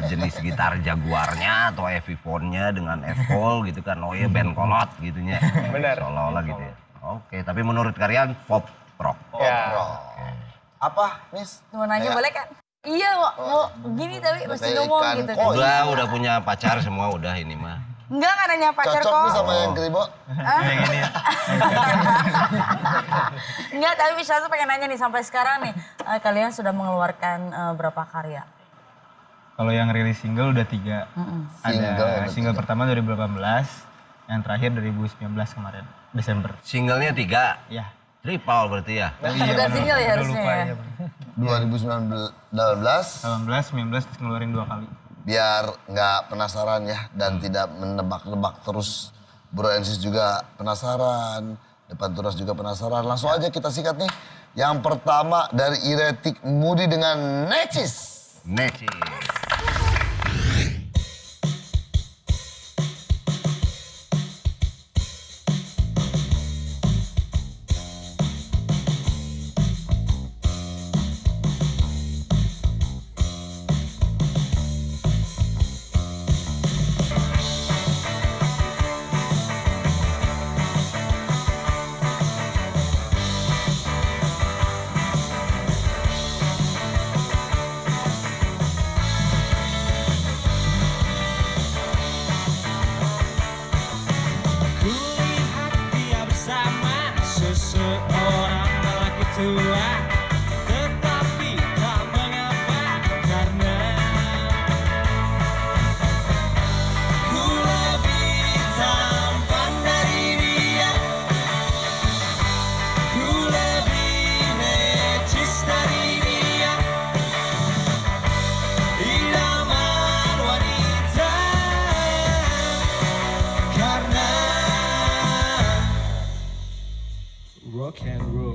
[SPEAKER 3] jenis gitar Jaguarnya atau Epiphone-nya dengan F-Hole gitu kan. Oh ya band kolot gitunya.
[SPEAKER 5] Benar.
[SPEAKER 3] Seolah-olah gitu ya. Oke, tapi menurut kalian pop rock.
[SPEAKER 5] Ya.
[SPEAKER 2] Apa, Miss?
[SPEAKER 1] Mau nanya
[SPEAKER 2] Kayak
[SPEAKER 1] boleh kan? Iya mau gini tapi mesti
[SPEAKER 2] kayak
[SPEAKER 1] ngomong
[SPEAKER 2] ikan
[SPEAKER 1] gitu.
[SPEAKER 2] koi.
[SPEAKER 3] Udah punya pacar semua udah ini mah.
[SPEAKER 1] Enggak nanya pacar
[SPEAKER 2] Cocok nih
[SPEAKER 1] kok.
[SPEAKER 2] sama yang Kribo?
[SPEAKER 8] Yang ini ya.
[SPEAKER 1] Enggak, tapi misalnya tuh pengen nanya nih sampai sekarang nih kalian sudah mengeluarkan berapa karya?
[SPEAKER 8] Kalau yang rilis single udah 3.
[SPEAKER 2] Single
[SPEAKER 8] Ada
[SPEAKER 2] udah
[SPEAKER 8] single
[SPEAKER 2] 3.
[SPEAKER 8] pertama 2018, yang terakhir 2019 kemarin, Desember.
[SPEAKER 3] Singlenya 3,
[SPEAKER 8] Ya.
[SPEAKER 3] triple berarti ya.
[SPEAKER 1] Bukan single ya
[SPEAKER 8] Udah
[SPEAKER 1] harusnya
[SPEAKER 8] lupa
[SPEAKER 1] ya?
[SPEAKER 8] ya.
[SPEAKER 2] 2019
[SPEAKER 8] 19 ngeluarin 2 kali.
[SPEAKER 2] biar nggak penasaran ya dan tidak menebak-nebak terus. Bro Ensis juga penasaran, Depan Turas juga penasaran. Langsung aja kita sikat nih. Yang pertama dari Erratic Moody dengan Necis.
[SPEAKER 3] Necis.
[SPEAKER 7] Kulihat dia bersama seseorang lelaki tua, tetapi tak mengapa karena ku lebih tampan dari dia, ku lebih necis dari dia, idaman wanita karena rock and roll.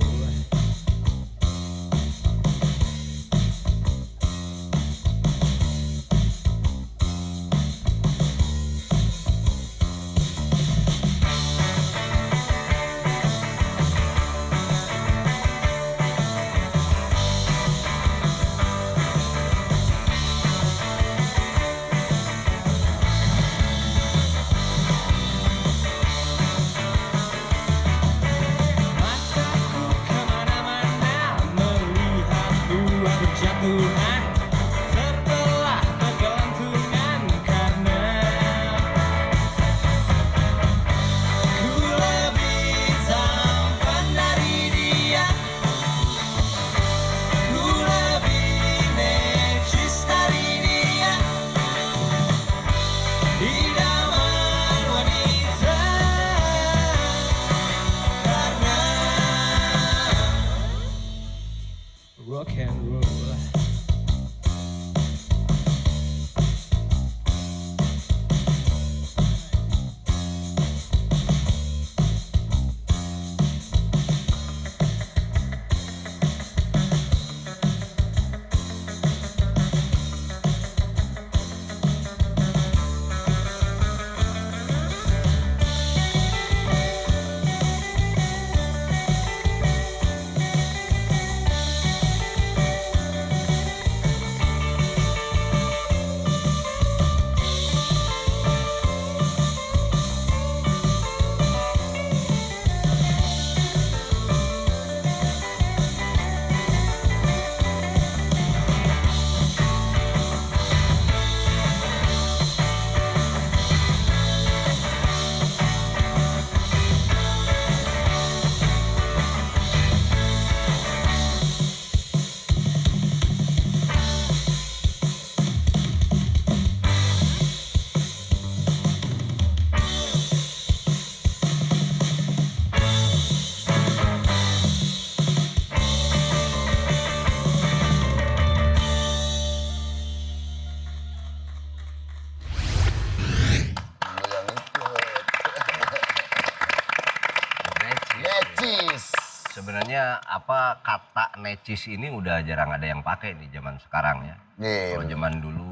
[SPEAKER 3] sebenarnya apa kata necis ini udah jarang ada yang pakai nih zaman sekarang ya.
[SPEAKER 2] Iya,
[SPEAKER 3] Kalau
[SPEAKER 2] bener.
[SPEAKER 3] zaman dulu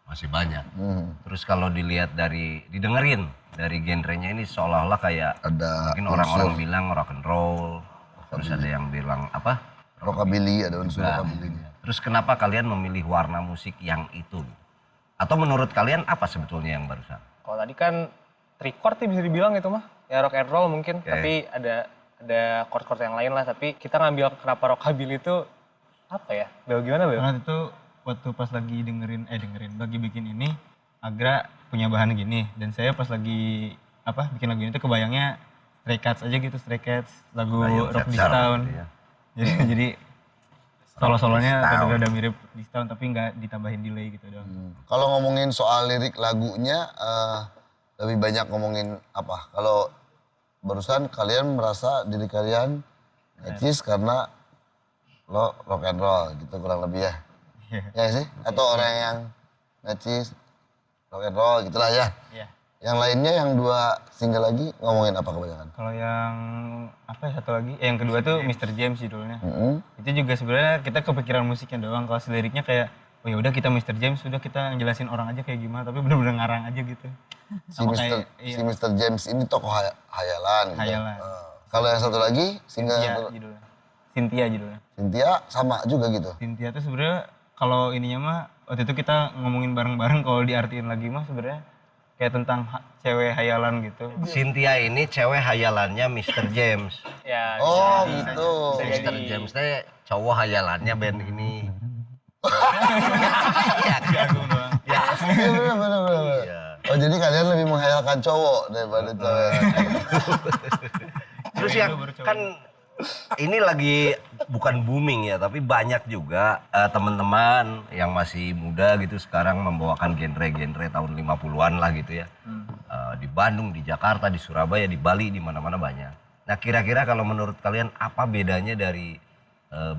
[SPEAKER 3] masih banyak.
[SPEAKER 2] Hmm.
[SPEAKER 3] Terus kalau dilihat didengerin dari genrenya ini seolah-olah kayak
[SPEAKER 2] Ada
[SPEAKER 3] mungkin orang-orang
[SPEAKER 2] unsur
[SPEAKER 3] bilang rock and roll, terus ada yang bilang apa?
[SPEAKER 2] rockabilly, ada unsur
[SPEAKER 3] Juga.
[SPEAKER 2] rockabilly.
[SPEAKER 3] Terus kenapa kalian memilih warna musik yang itu? Atau menurut kalian apa sebetulnya yang barusan?
[SPEAKER 9] Kalau tadi kan record sih bisa dibilang itu mah. Ya rock and roll mungkin,
[SPEAKER 3] Oke.
[SPEAKER 9] tapi ada chord-chord yang lain lah. Tapi kita ngambil kenapa rockabilly itu apa ya? Bel gimana Bel?
[SPEAKER 10] Karena itu waktu pas lagi lagi bikin ini, Agra punya bahan gini, dan saya pas lagi bikin lagu ini tuh kebayangnya Stray Cats aja gitu, Stray Cats, lagu
[SPEAKER 3] Bayang
[SPEAKER 10] rock
[SPEAKER 3] Zephyr
[SPEAKER 10] Distown.
[SPEAKER 3] gitu ya.
[SPEAKER 10] Jadi solo-solonya
[SPEAKER 3] Distown.
[SPEAKER 10] rada mirip Distown tapi nggak ditambahin delay gitu doang.
[SPEAKER 2] Kalau ngomongin soal lirik lagunya, lebih banyak ngomongin apa? Kalau barusan kalian merasa diri kalian necis karena lo rock and roll gitu kurang lebih ya?
[SPEAKER 10] Iya.
[SPEAKER 2] Ya sih? Atau orang yang necis, rock and roll gitulah ya?
[SPEAKER 10] Iya.
[SPEAKER 2] Yang lainnya yang 2 single lagi ngomongin apa kebanyakan?
[SPEAKER 10] Kalau yang satu lagi, yang kedua tuh Mr. James judulnya.
[SPEAKER 2] Mm-mm.
[SPEAKER 10] Itu juga sebenarnya kita kepikiran musiknya doang. Kalau liriknya kayak, oh ya udah kita Mr. James, sudah kita ngejelasin orang aja kayak gimana, tapi bener-bener ngarang aja gitu.
[SPEAKER 2] Si Mr. James ini tokoh hayalan. Gitu.
[SPEAKER 10] Hayalan.
[SPEAKER 2] Kalau yang satu lagi single
[SPEAKER 10] Cynthia judulnya.
[SPEAKER 2] Cynthia sama juga gitu.
[SPEAKER 10] Cynthia tuh sebenarnya kalau ininya mah waktu itu kita ngomongin bareng-bareng, kalau diartiin lagi mah sebenarnya kayak tentang cewek hayalan gitu.
[SPEAKER 3] Cynthia ini cewek hayalannya Mr. James.
[SPEAKER 9] Ya,
[SPEAKER 2] Oh
[SPEAKER 9] bisa
[SPEAKER 2] gitu.
[SPEAKER 9] jadi.
[SPEAKER 3] Mr. James teh cowok hayalannya band ini.
[SPEAKER 10] Jagung doang.
[SPEAKER 3] Ya.
[SPEAKER 2] Iya bener.
[SPEAKER 3] Iya.
[SPEAKER 2] Oh jadi kalian lebih menghayalkan cowok daripada cewek.
[SPEAKER 3] Terus yang kan ini lagi bukan booming ya, tapi banyak juga teman-teman yang masih muda gitu sekarang membawakan genre-genre tahun 50-an lah gitu ya. Di Bandung, di Jakarta, di Surabaya, di Bali, di mana-mana banyak. Nah kira-kira kalau menurut kalian apa bedanya dari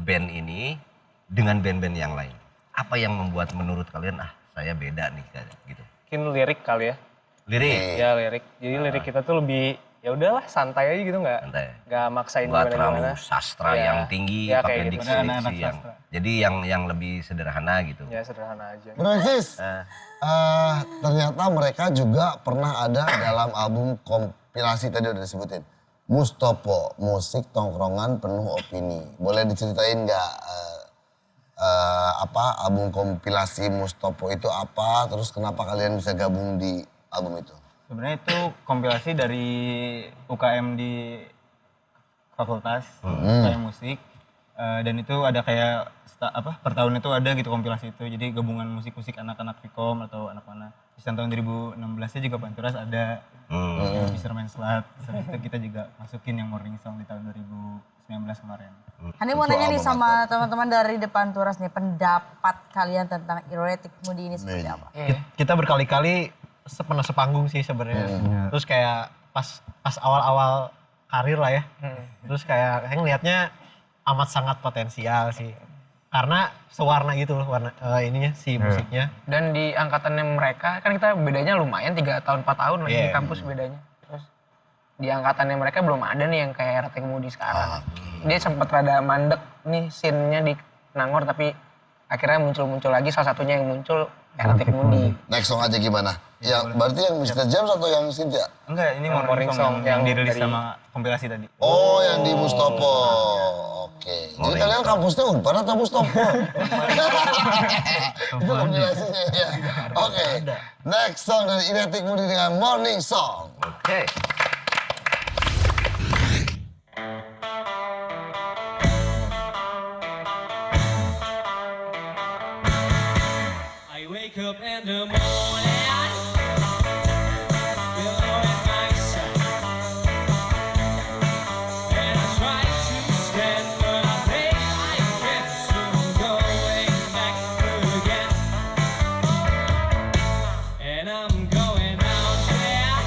[SPEAKER 3] band ini dengan band-band yang lain? Apa yang membuat menurut kalian saya beda nih kayak gitu?
[SPEAKER 9] Mungkin lirik kali ya.
[SPEAKER 3] Lirik?
[SPEAKER 9] Ya lirik. Jadi lirik kita tuh lebih ya udahlah santai aja gitu,
[SPEAKER 3] Santai.
[SPEAKER 9] nggak maksain
[SPEAKER 3] Nggak terlalu
[SPEAKER 9] gimana-gimana.
[SPEAKER 3] sastra
[SPEAKER 9] Ya,
[SPEAKER 3] yang tinggi,
[SPEAKER 9] ya,
[SPEAKER 3] pakai
[SPEAKER 9] kayak gitu.
[SPEAKER 3] diksi-diksi
[SPEAKER 10] Anak-anak
[SPEAKER 3] yang
[SPEAKER 10] sastra.
[SPEAKER 3] jadi yang lebih sederhana gitu.
[SPEAKER 9] Ya sederhana aja.
[SPEAKER 2] Bro Sis,
[SPEAKER 3] Eh,
[SPEAKER 2] ternyata mereka juga pernah ada dalam album kompilasi tadi udah disebutin. Mustopo, musik tongkrongan penuh opini. Boleh diceritain nggak album kompilasi Mustopo itu apa? Terus kenapa kalian bisa gabung di album itu?
[SPEAKER 10] Sebenarnya itu kompilasi dari UKM di fakultas, UKM musik. Dan itu ada kayak per tahun itu ada gitu kompilasi itu. Jadi gabungan musik-musik anak-anak Vkom atau anak mana. Di tahun 2016-nya juga Panturas ada Fisherman Slut. Setelah itu kita juga masukin yang Morning Song di tahun 2019 kemarin.
[SPEAKER 1] Hani mau nanya nih sama teman-teman dari Depan Turas nih, pendapat kalian tentang Erratic Mood ini seperti apa?
[SPEAKER 4] Kita berkali-kali pernah sepanggung sih sebenarnya. Terus kayak pas awal-awal karir lah ya. Terus kayak ngelihatnya amat sangat potensial sih. Karena sewarna gitu loh warna ininya si musiknya.
[SPEAKER 5] Dan di angkatannya mereka kan kita bedanya lumayan 3 tahun 4 tahun lah di kampus bedanya. Terus di angkatannya mereka belum ada nih yang kayak Erratic Moody sekarang. Dia sempat rada mandek nih scene-nya di Nangor tapi akhirnya muncul lagi salah satunya yang muncul Erratic Moody.
[SPEAKER 2] Next song aja gimana? Yang berarti yang Mr. James atau yang Cynthia?
[SPEAKER 10] Enggak, ini Morning Song yang dirilis sama kompilasi tadi.
[SPEAKER 2] Oh, yang di Mustopo. Oke. Jadi kalian kampusnya Unpar atau Mustopo? Itu kompilasinya ya. Oke. Next song dari Erratic Moody dengan Morning Song.
[SPEAKER 3] Oke.
[SPEAKER 7] I wake up in the morning, feel at my side, and I try to stand, but I think I can't, so I'm going back again, and I'm going out there,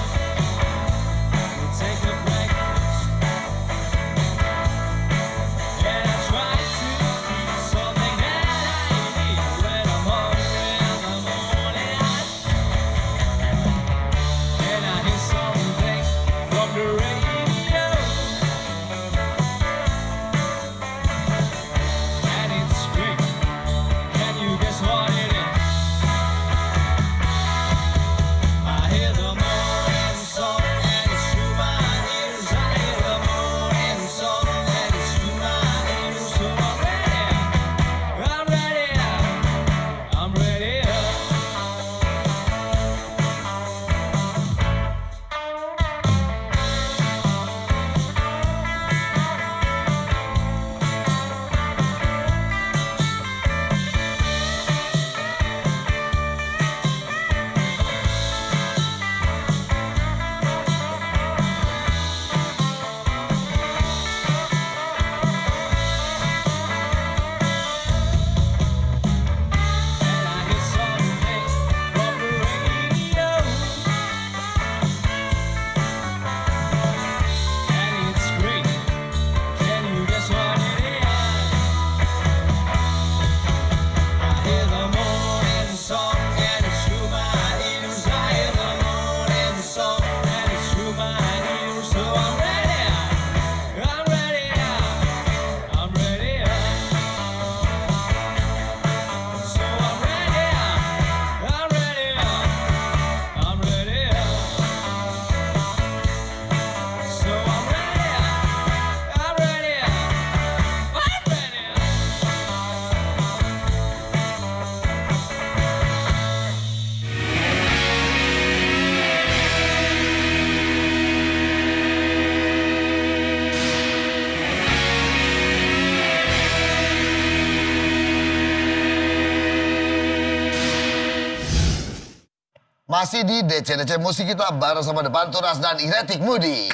[SPEAKER 2] Masih di DC Musik kita bareng sama The Panturas dan Iretik Moody.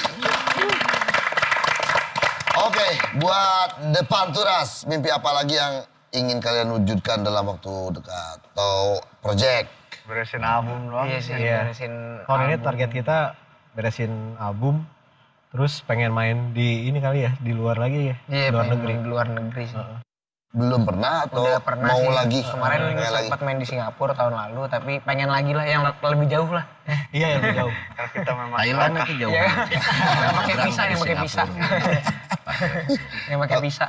[SPEAKER 2] Oke, buat The Panturas, mimpi apa lagi yang ingin kalian wujudkan dalam waktu dekat atau project?
[SPEAKER 6] Beresin album doang.
[SPEAKER 5] Iya sih,
[SPEAKER 4] Iya.
[SPEAKER 5] beresin
[SPEAKER 4] Tahun ini
[SPEAKER 5] album.
[SPEAKER 4] target kita beresin album, terus pengen main di ini kali ya, di luar lagi ya,
[SPEAKER 5] Iya,
[SPEAKER 4] luar
[SPEAKER 5] pengen
[SPEAKER 4] negeri.
[SPEAKER 5] main di luar negeri sih.
[SPEAKER 2] Belum pernah atau
[SPEAKER 5] Udah pernah
[SPEAKER 2] mau
[SPEAKER 5] sih.
[SPEAKER 2] lagi?
[SPEAKER 5] Kemarin
[SPEAKER 2] Pengen lagi.
[SPEAKER 5] sempat main di Singapura tahun lalu, tapi pengen lagi lah yang lebih jauh lah.
[SPEAKER 4] Iya yang jauh.
[SPEAKER 6] Karena kita memang
[SPEAKER 3] Thailand itu jauh.
[SPEAKER 5] Iya. Yang pakai
[SPEAKER 3] Kurang
[SPEAKER 5] visa,
[SPEAKER 3] dari
[SPEAKER 5] yang pakai visa.
[SPEAKER 3] Singapura.
[SPEAKER 5] Yang pakai visa.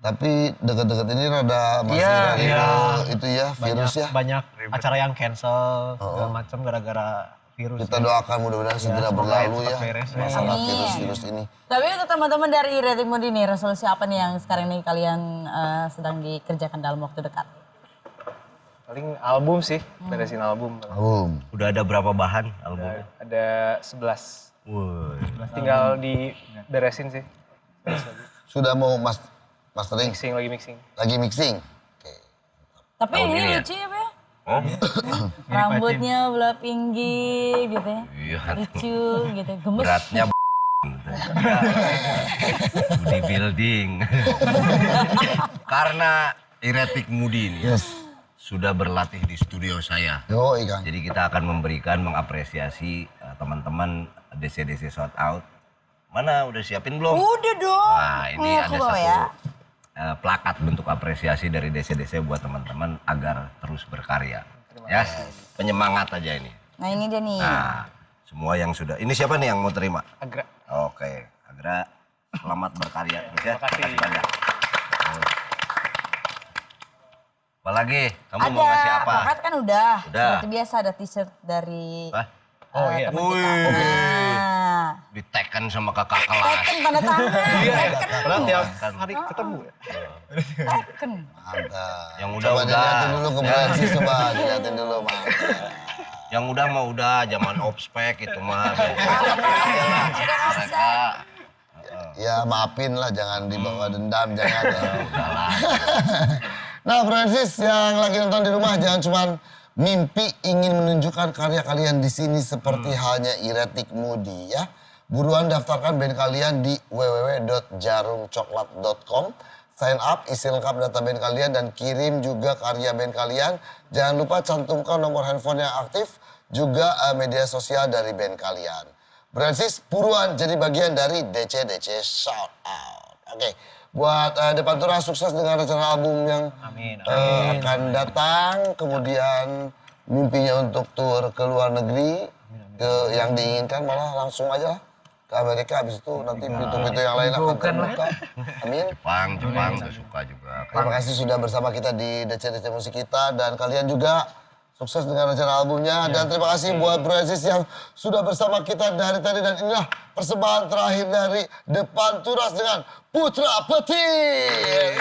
[SPEAKER 2] Tapi dekat-dekat ini rada masih
[SPEAKER 5] Iya,
[SPEAKER 2] radio
[SPEAKER 4] iya.
[SPEAKER 2] itu ya, virus ya.
[SPEAKER 4] Banyak acara yang cancel segala macam gara-gara virus.
[SPEAKER 2] Kita
[SPEAKER 4] ya.
[SPEAKER 2] doakan mudah-mudahan segera
[SPEAKER 4] semoga
[SPEAKER 2] berlalu
[SPEAKER 4] cepat
[SPEAKER 2] ya
[SPEAKER 4] beres.
[SPEAKER 2] masalah
[SPEAKER 1] Amin.
[SPEAKER 2] virus-virus ini.
[SPEAKER 1] Tapi untuk teman-teman dari Iretik Moody nih, resolusi apa nih yang sekarang ini kalian sedang dikerjakan dalam waktu dekat?
[SPEAKER 9] Paling album sih, beresin album.
[SPEAKER 2] Album.
[SPEAKER 3] Udah ada berapa bahan albumnya?
[SPEAKER 9] Ada 11.
[SPEAKER 3] Woi.
[SPEAKER 9] Tinggal diberesin sih.
[SPEAKER 2] Sudah mau mastering?
[SPEAKER 9] Lagi mixing.
[SPEAKER 2] Lagi mixing? Oke.
[SPEAKER 1] Tapi
[SPEAKER 3] Tahun
[SPEAKER 1] ini
[SPEAKER 3] ini ya?
[SPEAKER 1] lucu ya, Pak?
[SPEAKER 3] Oh,
[SPEAKER 1] Rambutnya belah pinggir gitu ya.
[SPEAKER 3] iya.
[SPEAKER 1] Lucu gitu, gemes.
[SPEAKER 3] Beratnya bodybuilding. Karena Iretik Moody ini sudah berlatih di studio saya.
[SPEAKER 2] Yo, Kang.
[SPEAKER 3] Jadi kita akan memberikan, mengapresiasi teman-teman DC Shout Out. Mana udah siapin belum?
[SPEAKER 1] Udah dong.
[SPEAKER 3] Nah ini ada
[SPEAKER 1] Aku bawa
[SPEAKER 3] satu
[SPEAKER 1] ya.
[SPEAKER 3] plakat bentuk apresiasi dari DC buat teman-teman agar terus berkarya. Ya, penyemangat aja ini.
[SPEAKER 1] Nah ini dia nih.
[SPEAKER 3] Nah, semua yang sudah, ini siapa nih yang mau terima?
[SPEAKER 9] Agra.
[SPEAKER 3] Oke, Agra, selamat berkarya terus ya.
[SPEAKER 9] Terima kasih.
[SPEAKER 3] banyak. Apalagi, kamu mau
[SPEAKER 1] Ada,
[SPEAKER 3] ngasih apa?
[SPEAKER 1] plakat kan udah.
[SPEAKER 3] Udah.
[SPEAKER 1] Seperti biasa ada t-shirt dari
[SPEAKER 3] Hah?
[SPEAKER 4] Oh iya.
[SPEAKER 1] teman kita. Nah,
[SPEAKER 3] Diteken sama kakak kelas.
[SPEAKER 1] teken tanda tangan.
[SPEAKER 4] Padahal tiap
[SPEAKER 3] Kan.
[SPEAKER 4] hari ketemu ya.
[SPEAKER 1] Teken.
[SPEAKER 2] Mantap.
[SPEAKER 3] Yang
[SPEAKER 2] Coba
[SPEAKER 3] udah-udah.
[SPEAKER 2] dilihatin dulu ke Brancis, coba dilihatin dulu, mantap.
[SPEAKER 3] Yang udah mah udah, zaman obspek itu mah. Mereka
[SPEAKER 2] Ya maafin lah, jangan dibawa dendam, jangan ya. Nah, Francis yang lagi nonton di rumah jangan cuman mimpi ingin menunjukkan karya kalian di sini seperti halnya Iretik Moody ya. Buruan daftarkan band kalian di www.jarumcoklat.com. Sign up, isi lengkap data band kalian dan kirim juga karya band kalian. Jangan lupa cantumkan nomor handphone yang aktif, juga media sosial dari band kalian. Francis, buruan jadi bagian dari DC Shout Out. Oke, buat The Panturas sukses dengan rencana album yang akan datang. Kemudian mimpinya untuk tur ke luar negeri, ke yang diinginkan malah langsung aja lah ke Amerika. Habis itu nanti pintu-pintu yang lain akan terbuka. Amin.
[SPEAKER 3] Jepang tuh suka juga.
[SPEAKER 2] Terima kasih sudah bersama kita di DC Musik kita dan kalian juga sukses dengan rencana albumnya dan terima kasih buat Francis yang sudah bersama kita dari tadi dan inilah persembahan terakhir dari The Panturas dengan Putra Petir.